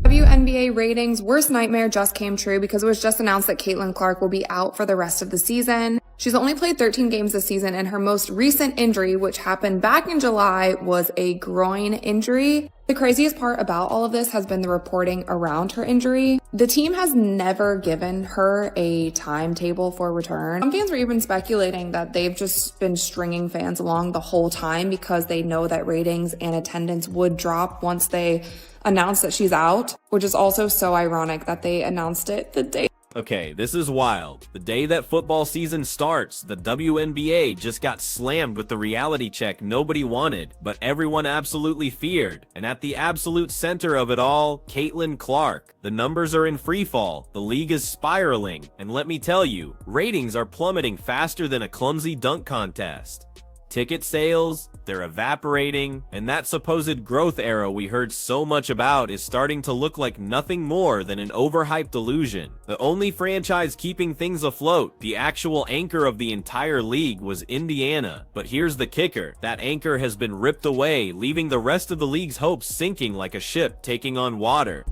WNBA ratings worst nightmare just came true because it was just announced that Caitlin Clark will be out for the rest of the season. She's only played 13 games this season, and her most recent injury, which happened back in July, was a groin injury. The craziest part about all of this has been the reporting around her injury. The team has never given her a timetable for return. Some fans were even speculating that they've just been stringing fans along the whole time because they know that ratings and attendance would drop once they announced that she's out, which is also so ironic that they announced it the day. Okay, this is wild. The day that football season starts, the WNBA just got slammed with the reality check nobody wanted, but everyone absolutely feared. And at the absolute center of it all, Caitlin Clark. The numbers are in freefall, the league is spiraling, and let me tell you, ratings are plummeting faster than a clumsy dunk contest. Ticket sales, they're evaporating, and that supposed growth arrow we heard so much about is starting to look like nothing more than an overhyped illusion. The only franchise keeping things afloat, the actual anchor of the entire league, was Indiana. But here's the kicker, that anchor has been ripped away, leaving the rest of the league's hopes sinking like a ship taking on water.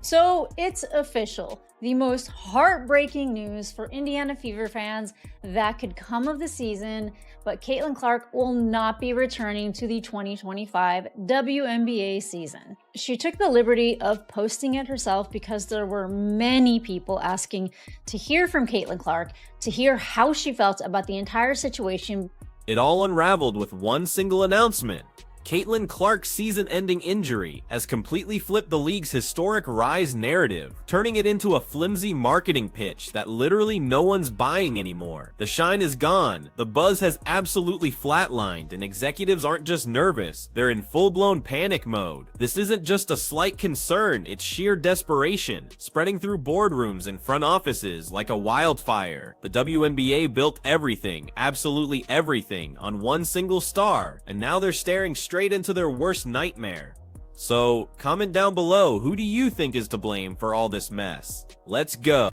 So it's official. The most heartbreaking news for Indiana Fever fans that could come of the season, but Caitlin Clark will not be returning to the 2025 WNBA season. She took the liberty of posting it herself because there were many people asking to hear from Caitlin Clark, to hear how she felt about the entire situation. It all unraveled with one single announcement. Caitlin Clark's season-ending injury has completely flipped the league's historic rise narrative, turning it into a flimsy marketing pitch that literally no one's buying anymore. The shine is gone, the buzz has absolutely flatlined, and executives aren't just nervous, they're in full-blown panic mode. This isn't just a slight concern, it's sheer desperation, spreading through boardrooms and front offices like a wildfire. The WNBA built everything, absolutely everything, on one single star, and now they're staring straight into their worst nightmare. So, comment down below, who do you think is to blame for all this mess? Let's go.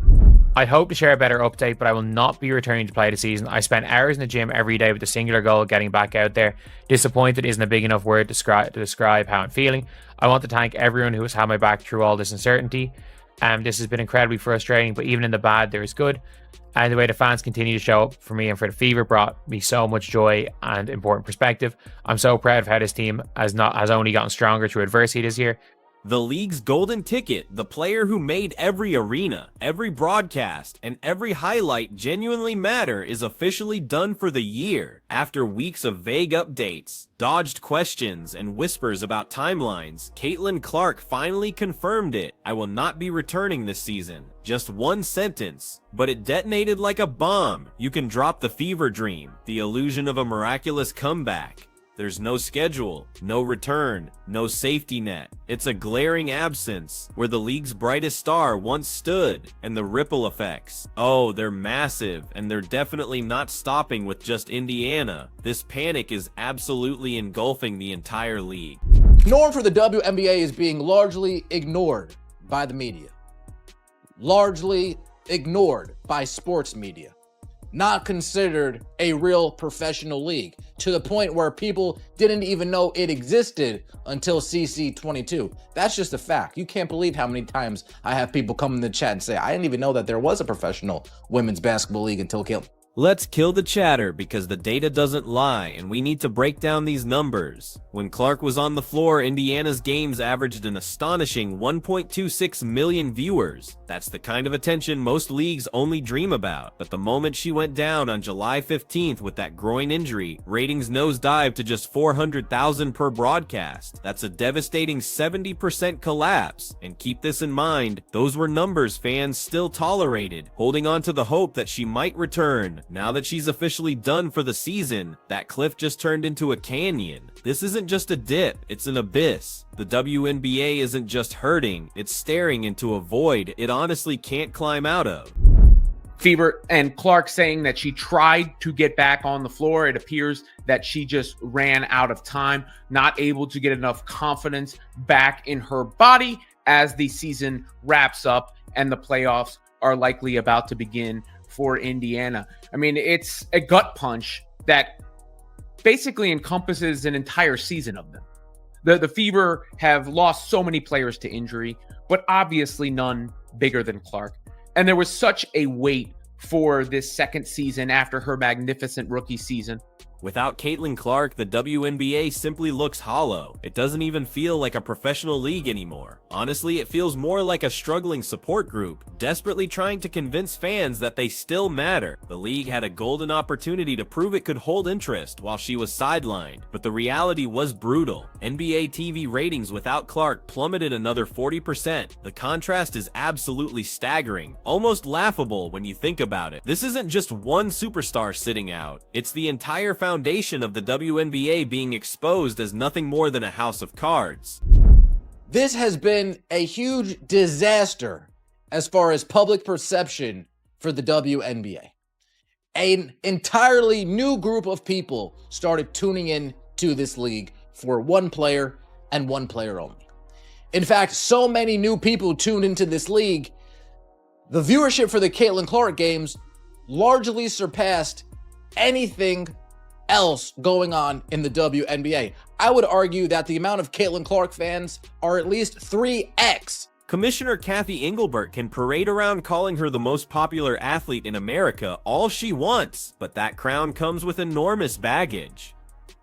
I hope to share a better update, but I will not be returning to play the season. I spent hours in the gym every day with the singular goal of getting back out there. Disappointed isn't a big enough word to describe how I'm feeling. I want to thank everyone who has had my back through all this uncertainty. This has been incredibly frustrating, but even in the bad, there is good. And the way the fans continue to show up for me and for the Fever brought me so much joy and important perspective. I'm so proud of how this team has only gotten stronger through adversity this year. The league's golden ticket, the player who made every arena, every broadcast, and every highlight genuinely matter, is officially done for the year. After weeks of vague updates, dodged questions, and whispers about timelines, Caitlin Clark finally confirmed it. I will not be returning this season. Just one sentence, but it detonated like a bomb. You can drop the fever dream, the illusion of a miraculous comeback. There's no schedule, no return, no safety net. It's a glaring absence where the league's brightest star once stood, and the ripple effects. Oh, they're massive, and they're definitely not stopping with just Indiana. This panic is absolutely engulfing the entire league. Norm for the WNBA is being largely ignored by the media. Largely ignored by sports media. Not considered a real professional league, to the point where people didn't even know it existed until CC22. That's just a fact. You can't believe how many times I have people come in the chat and say, I didn't even know that there was a professional women's basketball league until Caitlin. Let's kill the chatter because the data doesn't lie and we need to break down these numbers. When Clark was on the floor, Indiana's games averaged an astonishing 1.26 million viewers. That's the kind of attention most leagues only dream about. But the moment she went down on July 15th with that groin injury, ratings nosedived to just 400,000 per broadcast. That's a devastating 70% collapse. And keep this in mind, those were numbers fans still tolerated, holding on to the hope that she might return. Now that she's officially done for the season, that cliff just turned into a canyon. This isn't just a dip, it's an abyss. The WNBA isn't just hurting, it's staring into a void it honestly can't climb out of. Fever and Clark saying that she tried to get back on the floor. It appears that she just ran out of time, not able to get enough confidence back in her body as the season wraps up and the playoffs are likely about to begin for Indiana. I mean, it's a gut punch that basically encompasses an entire season of them. The Fever have lost so many players to injury, but obviously none bigger than Clark. And there was such a weight for this second season after her magnificent rookie season. Without Caitlin Clark, the WNBA simply looks hollow. It doesn't even feel like a professional league anymore. Honestly, it feels more like a struggling support group, desperately trying to convince fans that they still matter. The league had a golden opportunity to prove it could hold interest while she was sidelined, but the reality was brutal. NBA TV ratings without Clark plummeted another 40%. The contrast is absolutely staggering, almost laughable when you think about it. This isn't just one superstar sitting out, it's the entire foundation of the WNBA being exposed as nothing more than a house of cards. This has been a huge disaster as far as public perception for the WNBA. An entirely new group of people started tuning in to this league for one player and one player only. In fact, so many new people tuned into this league, the viewership for the Caitlin Clark games largely surpassed anything else going on in the WNBA. I would argue that the amount of Caitlin Clark fans are at least 3x. Commissioner Kathy Engelbert can parade around calling her the most popular athlete in America all she wants, but that crown comes with enormous baggage.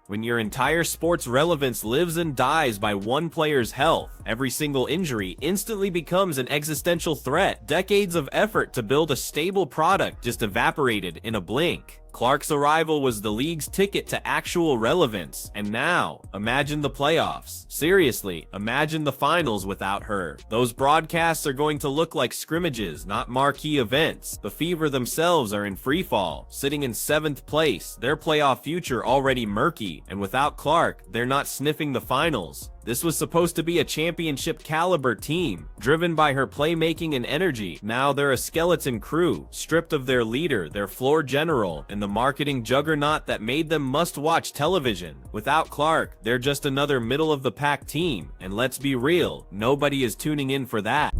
When your entire sport's relevance lives and dies by one player's health, every single injury instantly becomes an existential threat. Decades of effort to build a stable product just evaporated in a blink. Clark's arrival was the league's ticket to actual relevance, and now, imagine the playoffs. Seriously, imagine the finals without her. Those broadcasts are going to look like scrimmages, not marquee events. The Fever themselves are in freefall, sitting in 7th place, their playoff future already murky, and without Clark, they're not sniffing the finals. This was supposed to be a championship caliber team, driven by her playmaking and energy. Now they're a skeleton crew, stripped of their leader, their floor general, and the marketing juggernaut that made them must-watch television. Without Clark, they're just another middle-of-the-pack team, and let's be real, nobody is tuning in for that.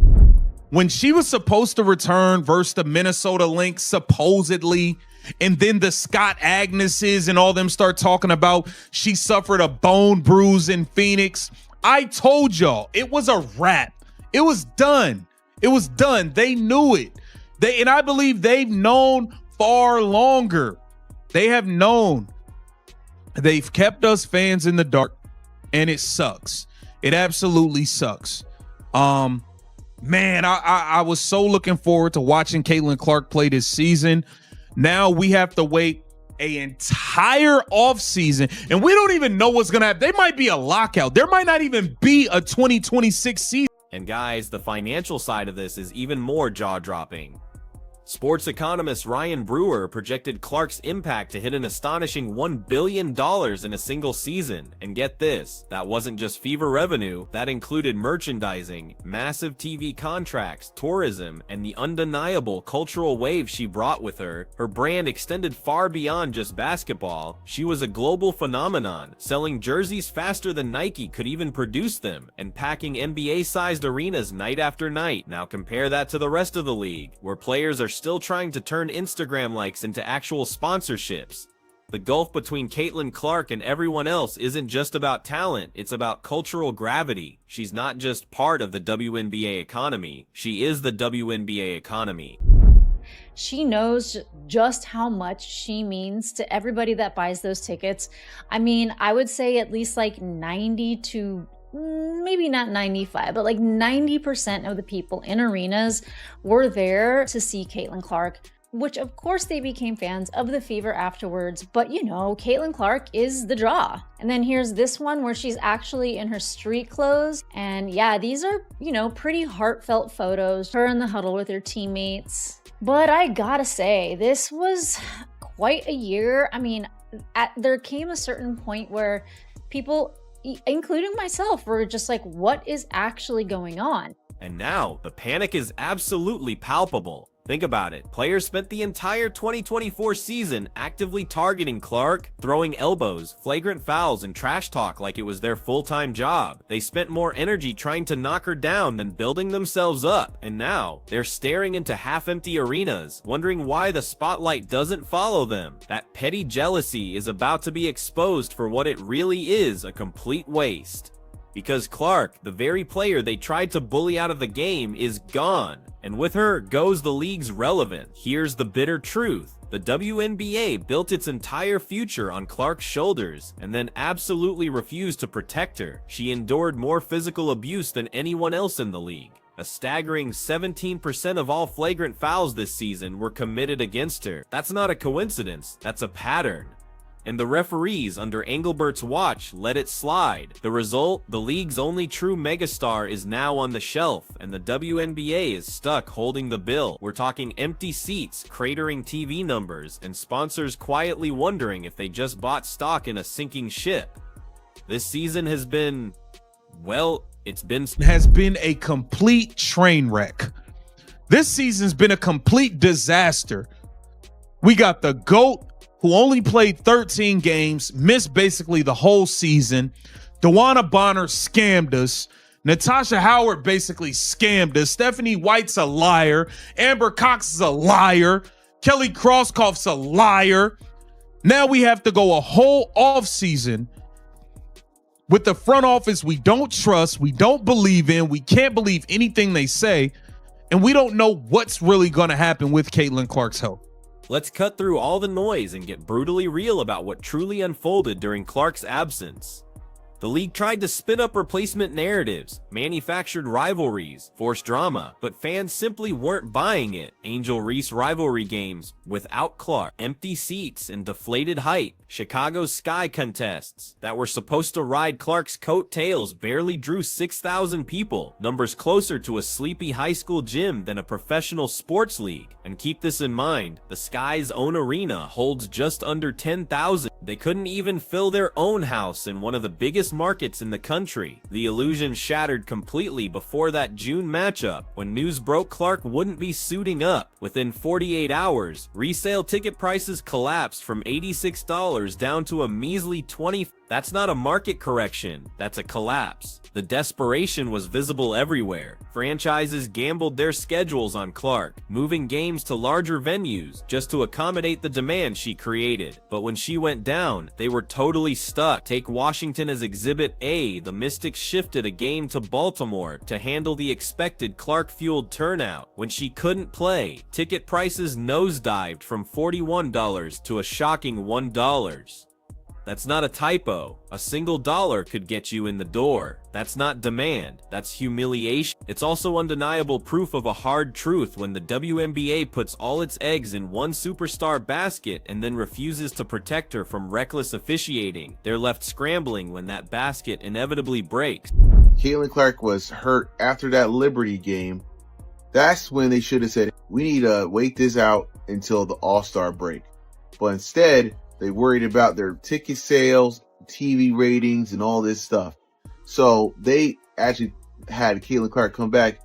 When she was supposed to return versus the Minnesota Lynx, supposedly, and then the Scott Agneses and all them start talking about she suffered a bone bruise in Phoenix. I told y'all it was a wrap. It was done. It was done. They knew it. And I believe they've known far longer. They have known. They've kept us fans in the dark, and it sucks. It absolutely sucks. Man, I was so looking forward to watching Caitlin Clark play this season. Now we have to wait an entire offseason, and we don't even know what's going to happen. There might be a lockout. There might not even be a 2026 season. And guys, the financial side of this is even more jaw-dropping. Sports economist Ryan Brewer projected Clark's impact to hit an astonishing $1 billion in a single season. And get this, that wasn't just Fever revenue, that included merchandising, massive TV contracts, tourism, and the undeniable cultural wave she brought with her. Her brand extended far beyond just basketball. She was a global phenomenon, selling jerseys faster than Nike could even produce them, and packing NBA-sized arenas night after night. Now compare that to the rest of the league, where players are still trying to turn Instagram likes into actual sponsorships. The gulf between Caitlin Clark and everyone else isn't just about talent, it's about cultural gravity. She's not just part of the WNBA economy, she is the WNBA economy. She knows just how much she means to everybody that buys those tickets. I mean, I would say at least like 90 to maybe not 95, but like 90% of the people in arenas were there to see Caitlin Clark, which of course they became fans of the Fever afterwards. But you know, Caitlin Clark is the draw. And then here's this one where she's actually in her street clothes. And yeah, these are, you know, pretty heartfelt photos, her in the huddle with her teammates. But I gotta say, this was quite a year. I mean, there came a certain point where people, including myself, were just like, what is actually going on? And now, the panic is absolutely palpable. Think about it. Players spent the entire 2024 season actively targeting Clark, throwing elbows, flagrant fouls, and trash talk like it was their full-time job. They spent more energy trying to knock her down than building themselves up. And now, they're staring into half-empty arenas, wondering why the spotlight doesn't follow them. That petty jealousy is about to be exposed for what it really is, a complete waste. because Clark, the very player they tried to bully out of the game, is gone. And with her goes the league's relevance. Here's the bitter truth. The WNBA built its entire future on Clark's shoulders and then absolutely refused to protect her. She endured more physical abuse than anyone else in the league. A staggering 17% of all flagrant fouls this season were committed against her. That's not a coincidence, that's a pattern. And the referees under Engelbert's watch let it slide. The result, the league's only true megastar is now on the shelf, and the WNBA is stuck holding the bill. We're talking empty seats, cratering TV numbers, and sponsors quietly wondering if they just bought stock in a sinking ship. This season has been, well, has been a complete train wreck. This season's been a complete disaster. We got the GOAT, who only played 13 games, missed basically the whole season. DeWanna Bonner scammed us. Natasha Howard basically scammed us. Stephanie White's a liar. Amber Cox is a liar. Kelly Krauskopf's a liar. Now we have to go a whole offseason with the front office we don't trust, we don't believe in, we can't believe anything they say, and we don't know what's really going to happen with Caitlin Clark's health. Let's cut through all the noise and get brutally real about what truly unfolded during Clark's absence. The league tried to spin up replacement narratives, manufactured rivalries, forced drama, but fans simply weren't buying it. Angel Reese rivalry games without Clark, empty seats and deflated hype, Chicago's Sky contests that were supposed to ride Clark's coattails barely drew 6,000 people, numbers closer to a sleepy high school gym than a professional sports league. And keep this in mind, the Sky's own arena holds just under 10,000. They couldn't even fill their own house in one of the biggest markets in the country. The illusion shattered completely before that June matchup when news broke Clark wouldn't be suiting up. Within 48 hours, resale ticket prices collapsed from $86 down to a measly $20. That's not a market correction, that's a collapse. The desperation was visible everywhere. Franchises gambled their schedules on Clark, moving games to larger venues just to accommodate the demand she created. But when she went down, they were totally stuck. Take Washington as Exhibit A. The Mystics shifted a game to Baltimore to handle the expected Clark-fueled turnout. When she couldn't play, ticket prices nosedived from $41 to a shocking $1. That's not a typo. A single dollar could get you in the door. That's not demand, that's humiliation. It's also undeniable proof of a hard truth when the WNBA puts all its eggs in one superstar basket and then refuses to protect her from reckless officiating. They're left scrambling when that basket inevitably breaks. Caitlin Clark was hurt after that Liberty game. That's when they should have said, we need to wait this out until the All-Star break. But instead, they worried about their ticket sales, TV ratings, and all this stuff. So they actually had Caitlin Clark come back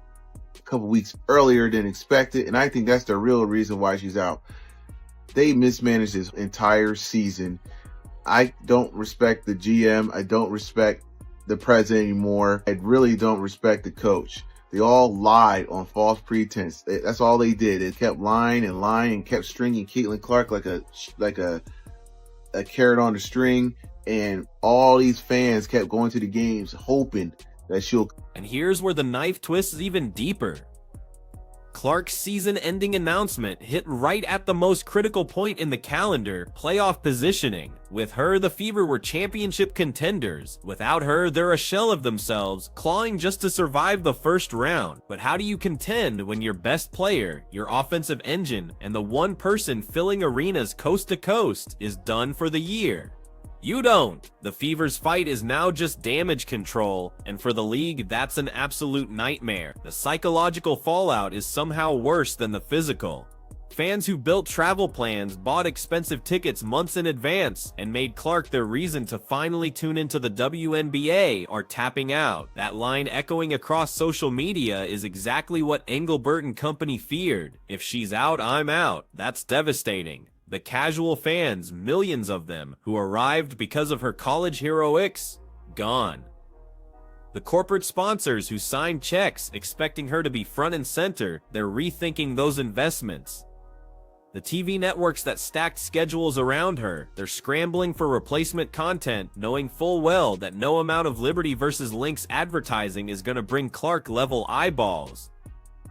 a couple weeks earlier than expected, and I think that's the real reason why she's out. They mismanaged this entire season. I don't respect the GM. I don't respect the president anymore. I really don't respect the coach. They all lied on false pretense. That's all they did. They kept lying and lying and kept stringing Caitlin Clark like a carrot on the string, and all these fans kept going to the games hoping that she'll. And here's where the knife twists even deeper. Clark's season-ending announcement hit right at the most critical point in the calendar, playoff positioning. With her, the Fever were championship contenders. Without her, they're a shell of themselves, clawing just to survive the first round. But how do you contend when your best player, your offensive engine, and the one person filling arenas coast to coast is done for the year? You don't. The Fever's fight is now just damage control, and for the league, that's an absolute nightmare. The psychological fallout is somehow worse than the physical. Fans who built travel plans, bought expensive tickets months in advance, and made Clark their reason to finally tune into the WNBA are tapping out. That line echoing across social media is exactly what Engelbert and company feared. If she's out, I'm out. That's devastating. The casual fans, millions of them, who arrived because of her college heroics, gone. The corporate sponsors who signed checks expecting her to be front and center, they're rethinking those investments. The TV networks that stacked schedules around her, they're scrambling for replacement content, knowing full well that no amount of Liberty versus Lynx advertising is going to bring Clark-level eyeballs.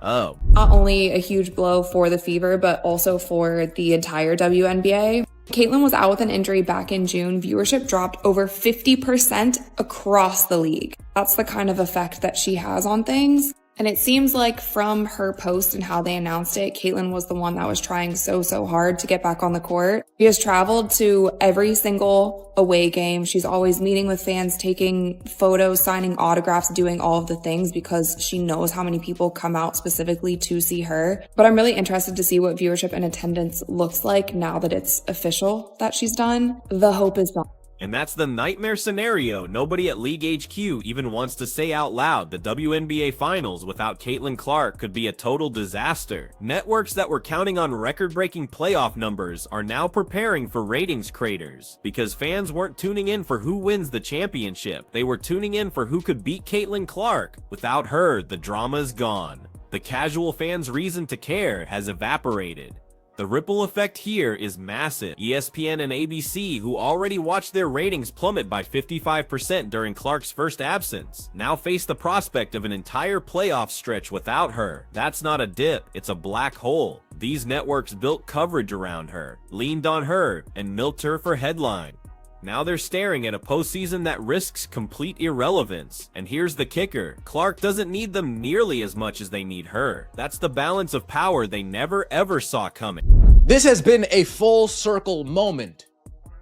Oh. Not only a huge blow for the Fever, but also for the entire WNBA. Caitlin was out with an injury back in June. Viewership dropped over 50% across the league. That's the kind of effect that she has on things. And it seems like from her post and how they announced it, Caitlin was the one that was trying so hard to get back on the court. She has traveled to every single away game. She's always meeting with fans, taking photos, signing autographs, doing all of the things because she knows how many people come out specifically to see her. But I'm really interested to see what viewership and attendance looks like now that it's official that she's done. The hope is gone. And that's the nightmare scenario nobody at League HQ even wants to say out loud. The WNBA Finals without Caitlin Clark could be a total disaster. Networks that were counting on record-breaking playoff numbers are now preparing for ratings craters because fans weren't tuning in for who wins the championship. They were tuning in for who could beat Caitlin Clark. Without her, the drama's gone. The casual fans' reason to care has evaporated. The ripple effect here is massive. ESPN and ABC, who already watched their ratings plummet by 55% during Clark's first absence, now face the prospect of an entire playoff stretch without her. That's not a dip, it's a black hole. These networks built coverage around her, leaned on her, and milked her for headline. Now they're staring at a postseason that risks complete irrelevance. And here's the kicker. Clark doesn't need them nearly as much as they need her. That's the balance of power they never ever saw coming. This has been a full circle moment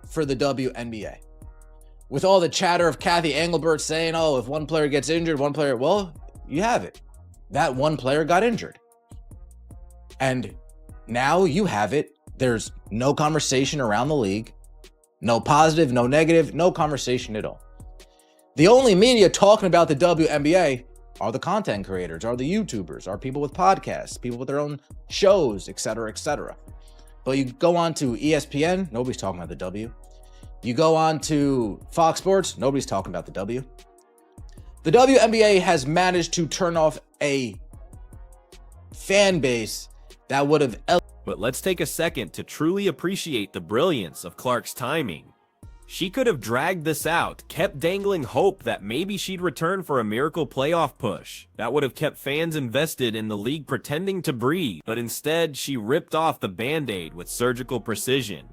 for the WNBA. With all the chatter of Kathy Engelbert saying, oh, if one player gets injured, one player, well, you have it. That one player got injured. And now you have it. There's no conversation around the league. No positive, no negative, no conversation at all. The only media talking about the WNBA are the content creators, are the YouTubers, are people with podcasts, people with their own shows, etc., etc. But you go on to ESPN, nobody's talking about the W. You go on to Fox Sports, nobody's talking about the W. The WNBA has managed to turn off a fan base that would have... But let's take a second to truly appreciate the brilliance of Clark's timing. She could have dragged this out, kept dangling hope that maybe she'd return for a miracle playoff push. That would have kept fans invested in the league pretending to breathe, but instead she ripped off the band-aid with surgical precision.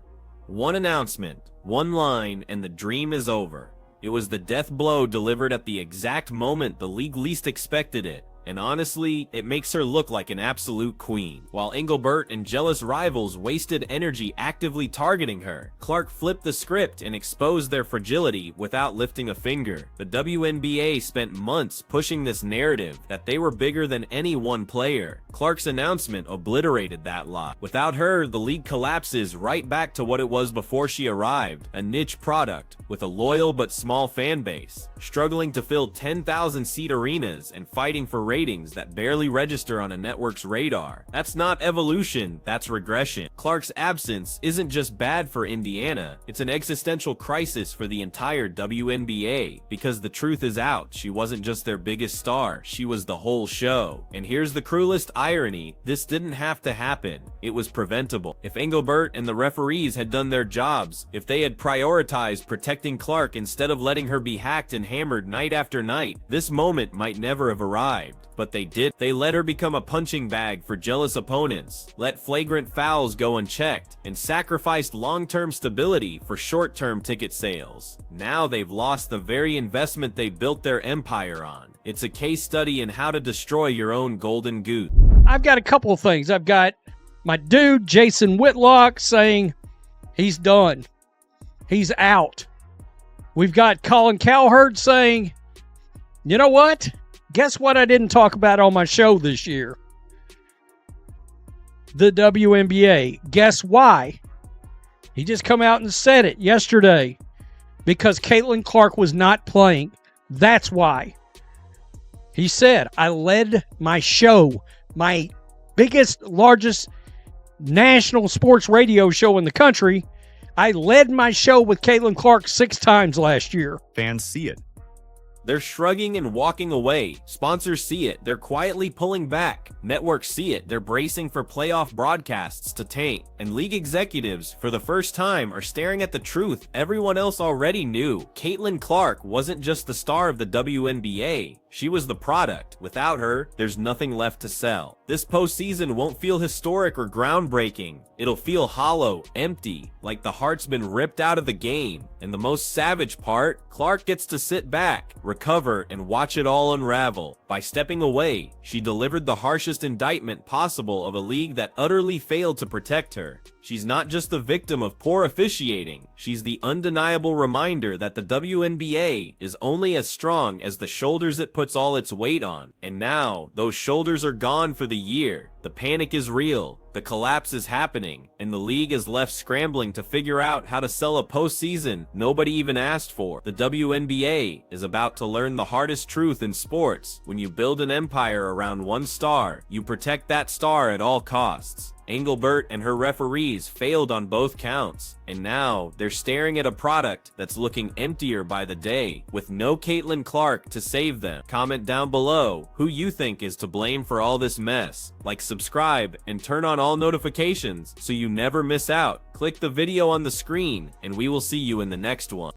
One announcement, one line, and the dream is over. It was the death blow delivered at the exact moment the league least expected it. And honestly, it makes her look like an absolute queen. While Engelbert and jealous rivals wasted energy actively targeting her, Clark flipped the script and exposed their fragility without lifting a finger. The WNBA spent months pushing this narrative that they were bigger than any one player. Clark's announcement obliterated that lie. Without her, the league collapses right back to what it was before she arrived, a niche product with a loyal but small fan base, struggling to fill 10,000-seat arenas and fighting for ratings that barely register on a network's radar. That's not evolution, that's regression. Clark's absence isn't just bad for Indiana, it's an existential crisis for the entire WNBA, because the truth is out, she wasn't just their biggest star, she was the whole show. And here's the cruelest irony, this didn't have to happen, it was preventable. If Engelbert and the referees had done their jobs, if they had prioritized protecting Clark instead of letting her be hacked and hammered night after night, this moment might never have arrived. But they did. They let her become a punching bag for jealous opponents, let flagrant fouls go unchecked, and sacrificed long-term stability for short-term ticket sales. Now they've lost the very investment they built their empire on. It's a case study in how to destroy your own golden goose. I've got a couple of things. I've got my dude, Jason Whitlock, saying he's done. He's out. We've got Colin Cowherd saying, you know what? Guess what I didn't talk about on my show this year? The WNBA. Guess why? He just come out and said it yesterday. Because Caitlin Clark was not playing. That's why. He said, I led my show, my biggest, largest national sports radio show in the country. I led my show with Caitlin Clark 6 times last year. Fans see it. They're shrugging and walking away. Sponsors see it, they're quietly pulling back. Networks see it, they're bracing for playoff broadcasts to tank. And league executives, for the first time, are staring at the truth everyone else already knew. Caitlin Clark wasn't just the star of the WNBA. She was the product. Without her, there's nothing left to sell. This postseason won't feel historic or groundbreaking. It'll feel hollow, empty, like the heart's been ripped out of the game. And the most savage part, Clark gets to sit back, recover, and watch it all unravel. By stepping away, she delivered the harshest indictment possible of a league that utterly failed to protect her. She's not just the victim of poor officiating, she's the undeniable reminder that the WNBA is only as strong as the shoulders it puts all its weight on. And now, those shoulders are gone for the year. The panic is real, the collapse is happening, and the league is left scrambling to figure out how to sell a postseason nobody even asked for. The WNBA is about to learn the hardest truth in sports. When you build an empire around one star, you protect that star at all costs. Engelbert and her referees failed on both counts, and now they're staring at a product that's looking emptier by the day, with no Caitlin Clark to save them. Comment down below who you think is to blame for all this mess. Like, subscribe, and turn on all notifications so you never miss out. Click the video on the screen, and we will see you in the next one.